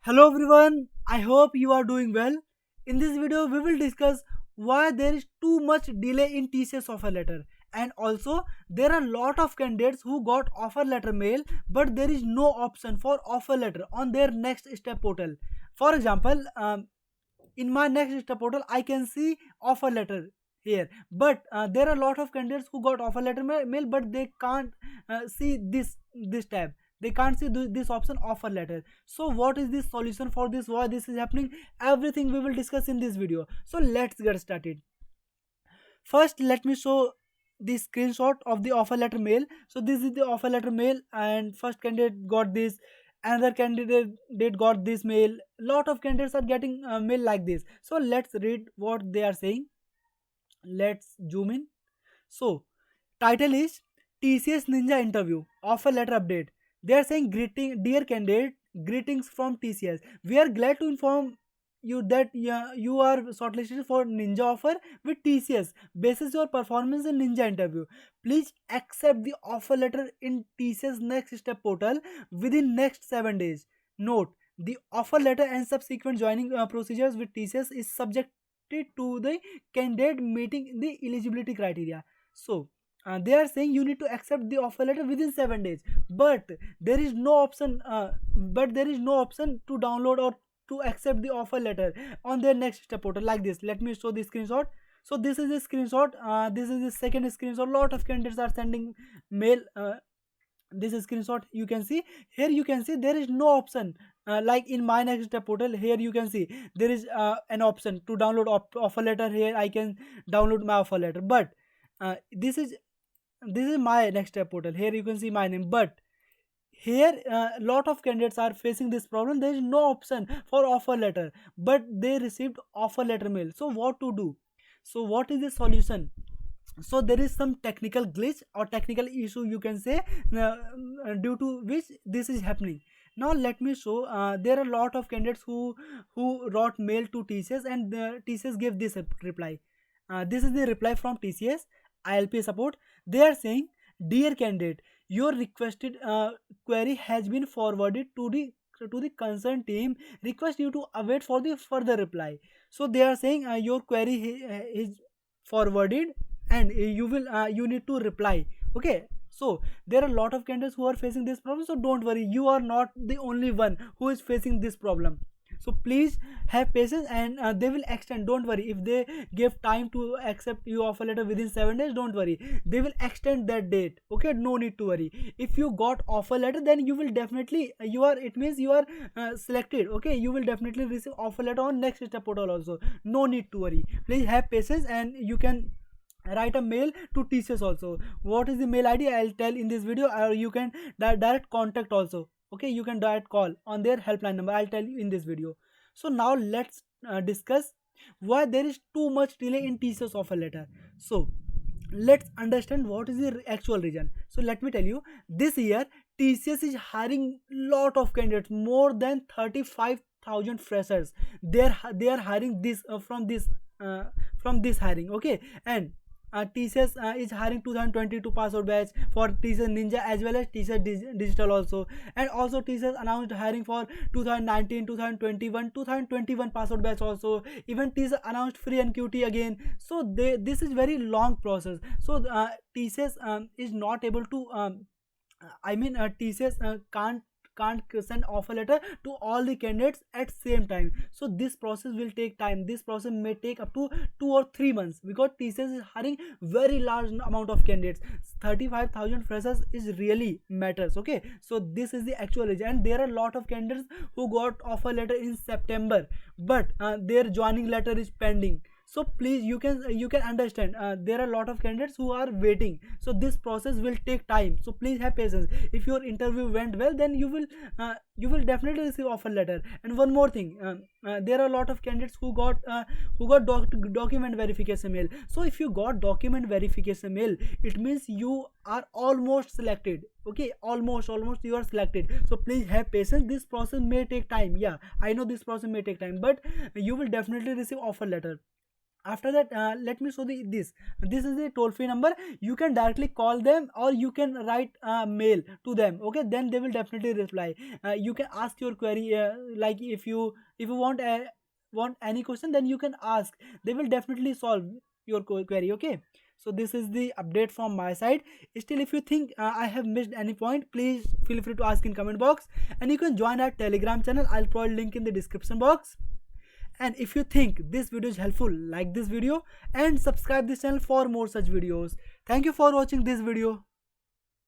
Hello everyone, I hope you are doing well. In this video, we will discuss why there is too much delay in TCS offer letter, and also there are a lot of candidates who got offer letter mail but there is no option for offer letter on their next step portal. For example, in my next step portal I can see offer letter here, but there are a lot of candidates who got offer letter mail but they can't see this tab. They can't see this option offer letter. So what is the solution for this, why this is happening? Everything we will discuss in this video, so let's get started. First, let me show the screenshot of the offer letter mail. So this is the offer letter mail, and first candidate got this, another candidate did got this mail. Lot of candidates are getting mail like this. So let's read what they are saying. Let's zoom in. So title is TCS Ninja Interview Offer Letter Update. They are saying, greeting dear candidate, greetings from TCS. We are glad to inform you that you are shortlisted for Ninja offer with TCS basis your performance in Ninja interview. Please accept the offer letter in TCS next step portal within next 7 days. Note, the offer letter and subsequent joining procedures with TCS is subjected to the candidate meeting the eligibility criteria. So they are saying you need to accept the offer letter within 7 days, but there is no option to download or to accept the offer letter on their next step portal like this. Let me show the screenshot. So this is the screenshot. This is the second screenshot. Lot of candidates are sending mail. This screenshot you can see here. You can see there is no option like in my next step portal. Here you can see there is an option to download offer letter. Here I can download my offer letter, but this is my next step portal. Here you can see my name, but here a lot of candidates are facing this problem. There is no option for offer letter, but they received offer letter mail. So what to do? So what is the solution? So there is some technical glitch or technical issue, you can say, due to which this is happening. Now let me show. There are a lot of candidates who wrote mail to TCS, and the TCS gave this reply. This is the reply from TCS ILP support. They are saying, dear candidate, your requested query has been forwarded to the concerned team. Request you to await for the further reply. So they are saying your query is forwarded, and you need to reply. Okay, so there are a lot of candidates who are facing this problem. So don't worry, you are not the only one who is facing this problem. So please have patience, and they will extend. Don't worry, if they give time to accept your offer letter within 7 days, don't worry, they will extend that date. Okay, no need to worry. If you got offer letter, then you will definitely, it means you are selected. Okay, you will definitely receive offer letter on next step portal also. No need to worry, please have patience, and you can write a mail to TCS also. What is the mail ID, I'll tell in this video, or you can direct contact also. Okay, you can direct call on their helpline number, I'll tell you in this video. So now let's discuss why there is too much delay in TCS offer letter. So let's understand what is the actual reason. So let me tell you, this year TCS is hiring lot of candidates, more than 35,000 freshers. They are hiring this from this hiring. Okay, and TCS is hiring 2022 password batch for TCS Ninja as well as TCS Digital also, and also TCS announced hiring for 2019, 2021, 2021 password batch also. Even TCS announced free NQT again. So this is very long process. So TCS is not able to TCS can't send offer letter to all the candidates at same time. So this process will take time. This process may take up to 2 or 3 months, because TCS is hiring very large amount of candidates. 35,000 freshers is really matters. Okay, so this is the actual reason, and there are a lot of candidates who got offer letter in September, but their joining letter is pending. So please, you can understand, there are a lot of candidates who are waiting. So this process will take time, so please have patience. If your interview went well, then you will definitely receive offer letter. And one more thing, there are a lot of candidates who got document verification mail. So if you got document verification mail, it means you are almost selected. Okay, almost you are selected. So please have patience. This process may take time. Yeah, I know this process may take time, but you will definitely receive offer letter. After that, let me show this is a toll free number. You can directly call them, or you can write mail to them. Okay, then they will definitely reply. You can ask your query, like if you want any question, then you can ask. They will definitely solve your query. Okay, so this is the update from my side. Still, if you think I have missed any point, please feel free to ask in comment box, and you can join our Telegram channel. I'll provide link in the description box. And if you think this video is helpful, like this video and subscribe this channel for more such videos. Thank you for watching this video.